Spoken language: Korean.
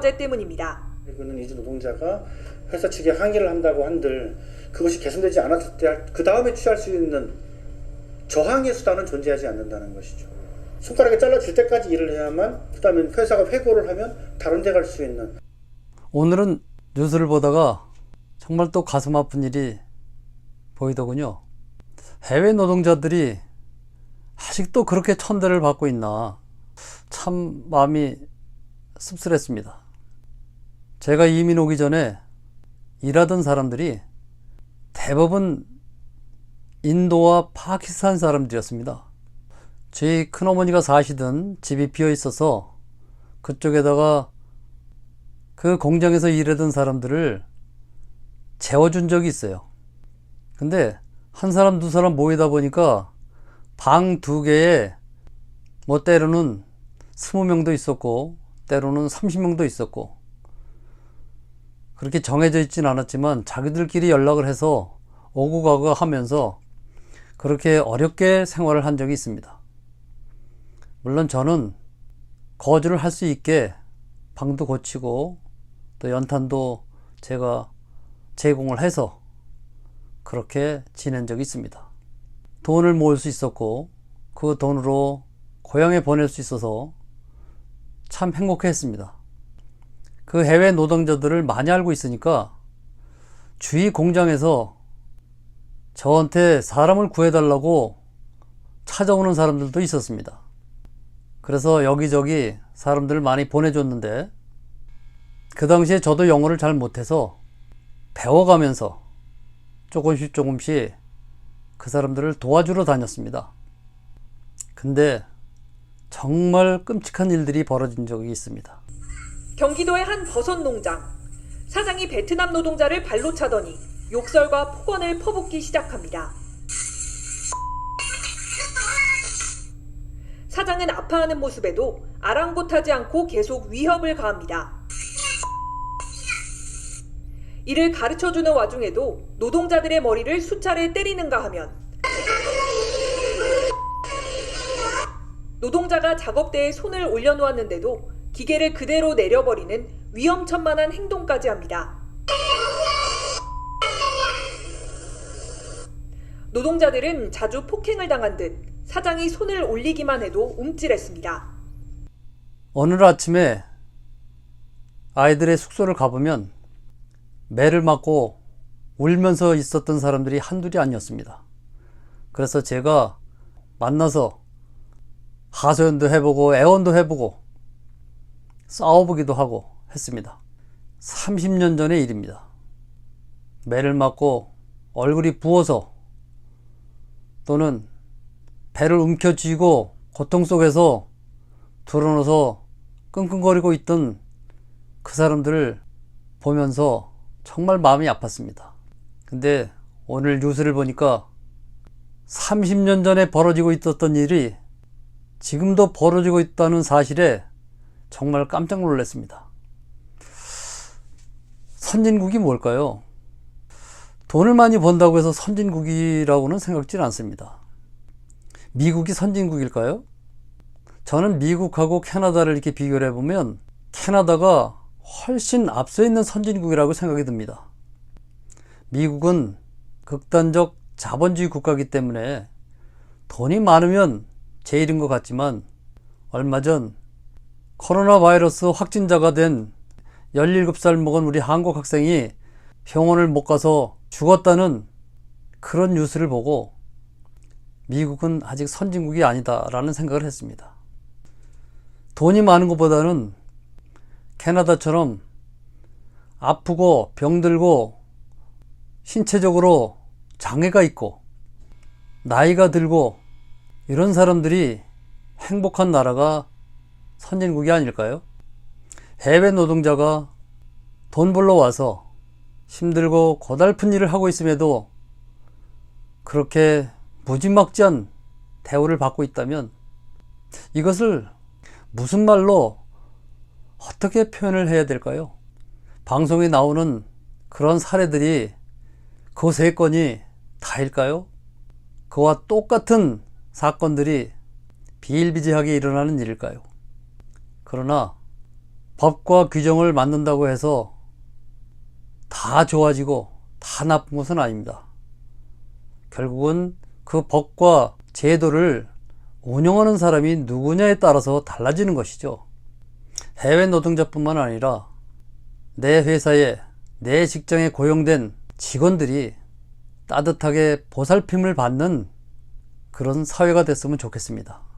과제 때문입니다. 이거는 이주 노동자가 회사 측에 항의를 한다고 한들 그것이 개선되지 않았을 때 그 다음에 취할 수 있는 저항의 수단은 존재하지 않는다는 것이죠. 손가락이 잘라질 때까지 일을 해야만 그다음에 회사가 회고를 하면 다른 데 갈 수 있는. 오늘은 뉴스를 보다가 정말 또 가슴 아픈 일이 보이더군요. 해외 노동자들이 아직도 그렇게 천대를 받고 있나, 참 마음이 씁쓸했습니다. 제가 이민 오기 전에 일하던 사람들이 대부분 인도와 파키스탄 사람들이었습니다. 저희 큰어머니가 사시던 집이 비어 있어서 그쪽에다가 그 공장에서 일하던 사람들을 재워준 적이 있어요. 근데 한 사람 두 사람 모이다 보니까 방 2개에 뭐 때로는 20명도 있었고 때로는 30명도 있었고, 그렇게 정해져 있진 않았지만 자기들끼리 연락을 해서 오고 가고 하면서 그렇게 어렵게 생활을 한 적이 있습니다. 물론 저는 거주를 할 수 있게 방도 고치고 또 연탄도 제가 제공을 해서 그렇게 지낸 적이 있습니다. 돈을 모을 수 있었고 그 돈으로 고향에 보낼 수 있어서 참 행복했습니다. 그 해외 노동자들을 많이 알고 있으니까 주위 공장에서 저한테 사람을 구해달라고 찾아오는 사람들도 있었습니다. 그래서 여기저기 사람들을 많이 보내줬는데 그 당시에 저도 영어를 잘 못해서 배워가면서 조금씩 그 사람들을 도와주러 다녔습니다. 근데 정말 끔찍한 일들이 벌어진 적이 있습니다. 경기도의 한 버섯 농장. 사장이 베트남 노동자를 발로 차더니 욕설과 폭언을 퍼붓기 시작합니다. 사장은 아파하는 모습에도 아랑곳하지 않고 계속 위협을 가합니다. 이를 가르쳐주는 와중에도 노동자들의 머리를 수차례 때리는가 하면 노동자가 작업대에 손을 올려놓았는데도 기계를 그대로 내려버리는 위험천만한 행동까지 합니다. 노동자들은 자주 폭행을 당한 듯 사장이 손을 올리기만 해도 움찔했습니다. 오늘 아침에 아이들의 숙소를 가보면 매를 맞고 울면서 있었던 사람들이 한둘이 아니었습니다. 그래서 제가 만나서 하소연도 해보고 애원도 해보고 싸워보기도 하고 했습니다. 30년 전의 일입니다. 매를 맞고 얼굴이 부어서 또는 배를 움켜쥐고 고통 속에서 드러눠서 끙끙거리고 있던 그 사람들을 보면서 정말 마음이 아팠습니다. 근데 오늘 뉴스를 보니까 30년 전에 벌어지고 있었던 일이 지금도 벌어지고 있다는 사실에 정말 깜짝 놀랐습니다. 선진국이 뭘까요? 돈을 많이 번다고 해서 선진국이라고는 생각지는 않습니다. 미국이 선진국일까요? 저는 미국하고 캐나다를 이렇게 비교를 해보면 캐나다가 훨씬 앞서 있는 선진국이라고 생각이 듭니다. 미국은 극단적 자본주의 국가이기 때문에 돈이 많으면 제일인 것 같지만 얼마 전 코로나 바이러스 확진자가 된 17살 먹은 우리 한국 학생이 병원을 못 가서 죽었다는 그런 뉴스를 보고 미국은 아직 선진국이 아니다라는 생각을 했습니다. 돈이 많은 것보다는 캐나다처럼 아프고 병들고 신체적으로 장애가 있고 나이가 들고 이런 사람들이 행복한 나라가 선진국이 아닐까요? 해외 노동자가 돈 벌러 와서 힘들고 고달픈 일을 하고 있음에도 그렇게 무지막지한 대우를 받고 있다면 이것을 무슨 말로 어떻게 표현을 해야 될까요? 방송에 나오는 그런 사례들이 그 3건이 다일까요? 그와 똑같은 사건들이 비일비재하게 일어나는 일일까요? 그러나 법과 규정을 만든다고 해서 다 좋아지고 다 나쁜 것은 아닙니다. 결국은 그 법과 제도를 운영하는 사람이 누구냐에 따라서 달라지는 것이죠. 해외 노동자뿐만 아니라 내 회사에, 내 직장에 고용된 직원들이 따뜻하게 보살핌을 받는 그런 사회가 됐으면 좋겠습니다.